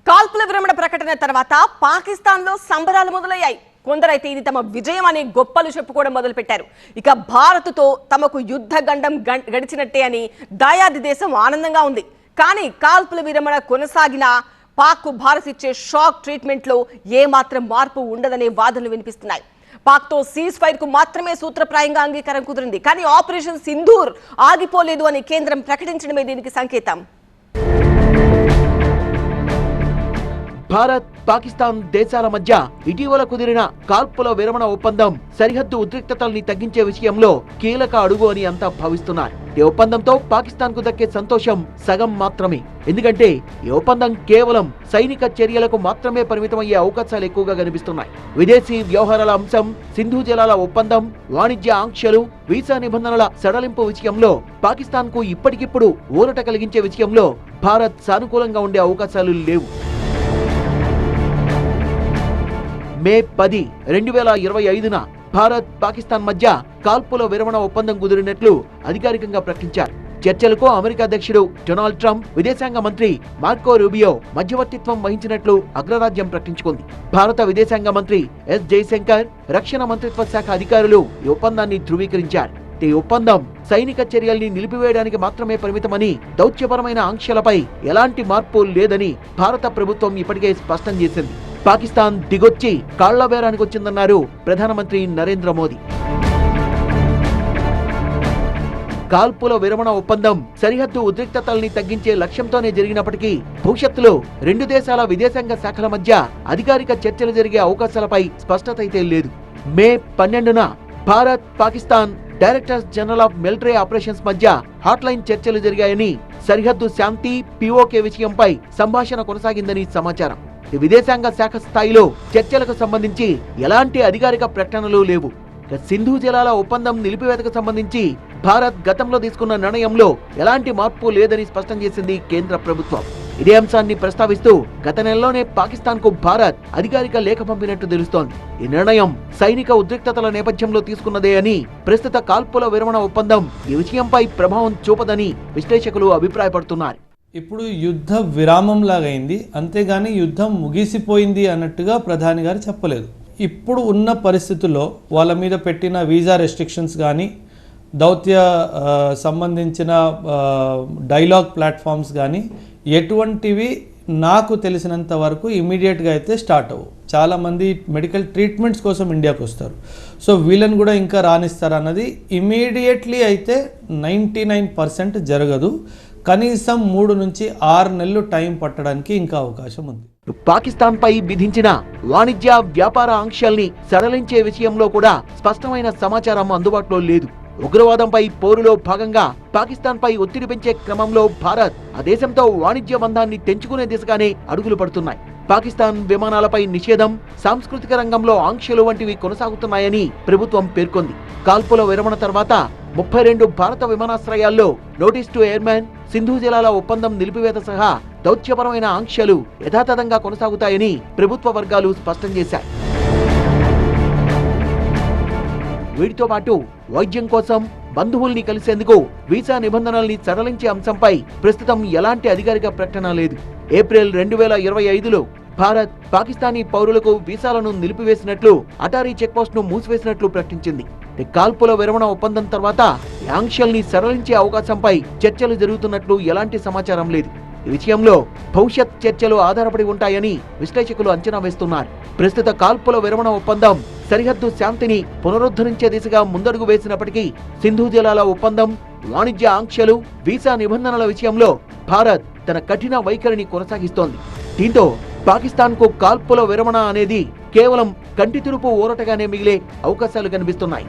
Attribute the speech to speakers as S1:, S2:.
S1: కాల్పుల విరమణ ప్రకటన తర్వాత పాకిస్తాన్లో సంబరాలు మొదలయ్యాయి. కొందరైతే ఇది తమ విజయం అనే గొప్పలు చెప్పుకోవడం మొదలుపెట్టారు. ఇక భారత్తో తమకు యుద్ధ గండం గడిచినట్టే అని దాయాది దేశం ఆనందంగా ఉంది. కానీ కాల్పుల విరమణ కొనసాగినా పాక్కు భారత్ ఇచ్చే షాక్ ట్రీట్మెంట్లో ఏమాత్రం మార్పు ఉండదనే వాదనలు వినిపిస్తున్నాయి. పాక్తో సీజ్ ఫైర్ కు మాత్రమే సూత్రప్రాయంగా అంగీకారం కుదిరింది. కానీ ఆపరేషన్ సింధూర్ ఆగిపోలేదు అని కేంద్రం ప్రకటించడమే దీనికి సంకేతం.
S2: భారత్, పాకిస్తాన్ దేశాల మధ్య ఇటీవల కుదిరిన కాల్పుల విరమణ ఒప్పందం సరిహద్దు ఉద్రిక్తతల్ని తగ్గించే విషయంలో కీలక అడుగు అని అంతా భావిస్తున్నారు. ఈ ఒప్పందంతో పాకిస్తాన్ కు దక్కే సంతోషం సగం మాత్రమే. ఎందుకంటే ఈ ఒప్పందం కేవలం సైనిక చర్యలకు మాత్రమే పరిమితమయ్యే అవకాశాలు ఎక్కువగా కనిపిస్తున్నాయి. విదేశీ వ్యవహారాల అంశం, సింధు జలాల ఒప్పందం, వాణిజ్య ఆంక్షలు, వీసా నిబంధనల సడలింపు విషయంలో పాకిస్తాన్ కు ఇప్పటికిప్పుడు ఊరట కలిగించే విషయంలో భారత్ సానుకూలంగా ఉండే అవకాశాలు లేవు. మే 10, 2025న భారత్, పాకిస్తాన్ మధ్య కాల్పుల విరమణ ఒప్పందం కుదిరినట్లు అధికారికంగా ప్రకటించారు. చర్చలకు అమెరికా అధ్యక్షుడు డొనాల్డ్ ట్రంప్, విదేశాంగ మంత్రి మార్కో రూబియో మధ్యవర్తిత్వం వహించినట్లు అగ్రరాజ్యం ప్రకటించుకుంది. భారత విదేశాంగ మంత్రి ఎస్ జయశంకర్, రక్షణ మంత్రిత్వ శాఖ అధికారులు ఈ ఒప్పందాన్ని ధృవీకరించారు. ఈ ఒప్పందం సైనిక చర్యల్ని నిలిపివేయడానికి మాత్రమే పరిమితమని, దౌత్యపరమైన ఆంక్షలపై ఎలాంటి మార్పు లేదని భారత ప్రభుత్వం ఇప్పటికే స్పష్టం చేసింది. పాకిస్తాన్ దిగొచ్చి కాళ్ల బేరానికి వచ్చిందన్నారు ప్రధానమంత్రి నరేంద్ర మోదీ. కాల్పుల విరమణ ఒప్పందం సరిహద్దు ఉద్రిక్తతల్ని తగ్గించే లక్ష్యంతోనే జరిగినప్పటికీ భవిష్యత్తులో రెండు దేశాల విదేశాంగ శాఖల మధ్య అధికారిక చర్చలు జరిగే అవకాశాలపై స్పష్టత అయితే లేదు. మే 12న Bharat, Pakistan directors general of military operations మధ్య హాట్లైన్ చర్చలు జరిగాయని, సరిహద్దు శాంతి, పిఓకే విషయంపై సంభాషణ కొనసాగిందని సమాచారం. విదేశాంగ శాఖ స్థాయిలో చర్చలకు సంబంధించి ఎలాంటి అధికారిక ప్రకటనలు లేవు. సింధు జలాల ఒప్పందం నిలిపివేతకు సంబంధించి భారత్ గతంలో తీసుకున్న నిర్ణయంలో ఎలాంటి మార్పు లేదని స్పష్టం చేసింది కేంద్ర ప్రభుత్వం. ఇదే అంశాన్ని ప్రస్తావిస్తూ గత నెలలోనే పాకిస్తాన్ కు భారత్ అధికారిక లేఖ పంపినట్టు తెలుస్తోంది. ఈ నిర్ణయం సైనిక ఉద్రిక్తతల నేపథ్యంలో తీసుకున్నదే అని, ప్రస్తుత కాల్పుల విరమణ ఒప్పందం ఈ విషయంపై ప్రభావం చూపదని విశ్లేషకులు అభిప్రాయపడుతున్నారు.
S3: ఇప్పుడు యుద్ధ విరామం లాగైంది, అంతేగాని యుద్ధం ముగిసిపోయింది అన్నట్టుగా ప్రధాని గారు చెప్పలేదు. ఇప్పుడు ఉన్న పరిస్థితుల్లో వాళ్ళ మీద పెట్టిన వీసా రెస్ట్రిక్షన్స్ కానీ, దౌత్య సంబంధించిన డైలాగ్ ప్లాట్ఫామ్స్ కానీ ఎటువంటివి నాకు తెలిసినంత వరకు ఇమీడియట్గా అయితే స్టార్ట్ అవ్వవు. చాలామంది మెడికల్ ట్రీట్మెంట్స్ కోసం ఇండియాకు వస్తారు. సో వీళ్ళని కూడా ఇంకా రానిస్తారు ఇమీడియట్లీ అయితే 99% జరగదు. కనీసం 3 నుంచి 6 నెలలు టైం పట్టడానికి ఇంకా అవకాశం ఉంది.
S2: పాకిస్తాన్ పై విధించిన వాణిజ్య, వ్యాపార ఆంక్షల్ని సడలించే విషయంలో కూడా స్పష్టమైన సమాచారం అందుబాటులో లేదు. ఉగ్రవాదంపై పోరులో భాగంగా పాకిస్తాన్ పై ఒత్తిడి పెంచే క్రమంలో భారత్ ఆ దేశంతో వాణిజ్య బంధాన్ని తెంచుకునే దిశగానే అడుగులు పడుతున్నాయి. పాకిస్తాన్ విమానాలపై నిషేధం, సాంస్కృతిక రంగంలో ఆంక్షలు వంటివి కొనసాగుతున్నాయని ప్రభుత్వం పేర్కొంది. కాల్పుల విరమణ తర్వాత 32 భారత విమానాశ్రయాల్లో నోటీస్ టు ఎయిర్మ్యాన్, సింధు జలాల ఒప్పందం నిలిపివేత సహా దౌత్యపరమైన ఆంక్షలు యథాతథంగా కొనసాగుతాయని ప్రభుత్వ వర్గాలు స్పష్టం చేశాయి. వీటితో పాటు వైద్యం కోసం బంధువుల్ని కలిసేందుకు వీసా నిబంధనల్ని సడలించే అంశంపై ప్రస్తుతం ఎలాంటి అధికారిక ప్రకటన లేదు. ఏప్రిల్ 2025లో భారత్, పాకిస్తానీ పౌరులకు వీసాలను నిలిపివేసినట్లు, అటారీ చెక్పోస్ట్ ను మూసివేసినట్లు ప్రకటించింది. కాల్పుల విరమణ ఒప్పందం తర్వాత ఈ ఆంక్షల్ని సడలించే అవకాశంపై చర్చలు జరుగుతున్నట్లు ఎలాంటి సమాచారం లేదు. ఈ విషయంలో భవిష్యత్ చర్చలు ఆధారపడి ఉంటాయని విశ్లేషకులు అంచనా వేస్తున్నారు. ప్రస్తుత కాల్పుల విరమణ ఒప్పందం సరిహద్దు శాంతిని పునరుద్ధరించే దిశగా ముందడుగు వేసినప్పటికీ సింధు జలాల ఒప్పందం, వాణిజ్య ఆంక్షలు, వీసా నిబంధనల విషయంలో భారత్ తన కఠిన వైఖరిని కొనసాగిస్తోంది. దీంతో పాకిస్తాన్ కు కాల్పుల విరమణ అనేది కేవలం కంటి తుడుపు ఊరటగానే మిగిలే అవకాశాలు కనిపిస్తున్నాయి.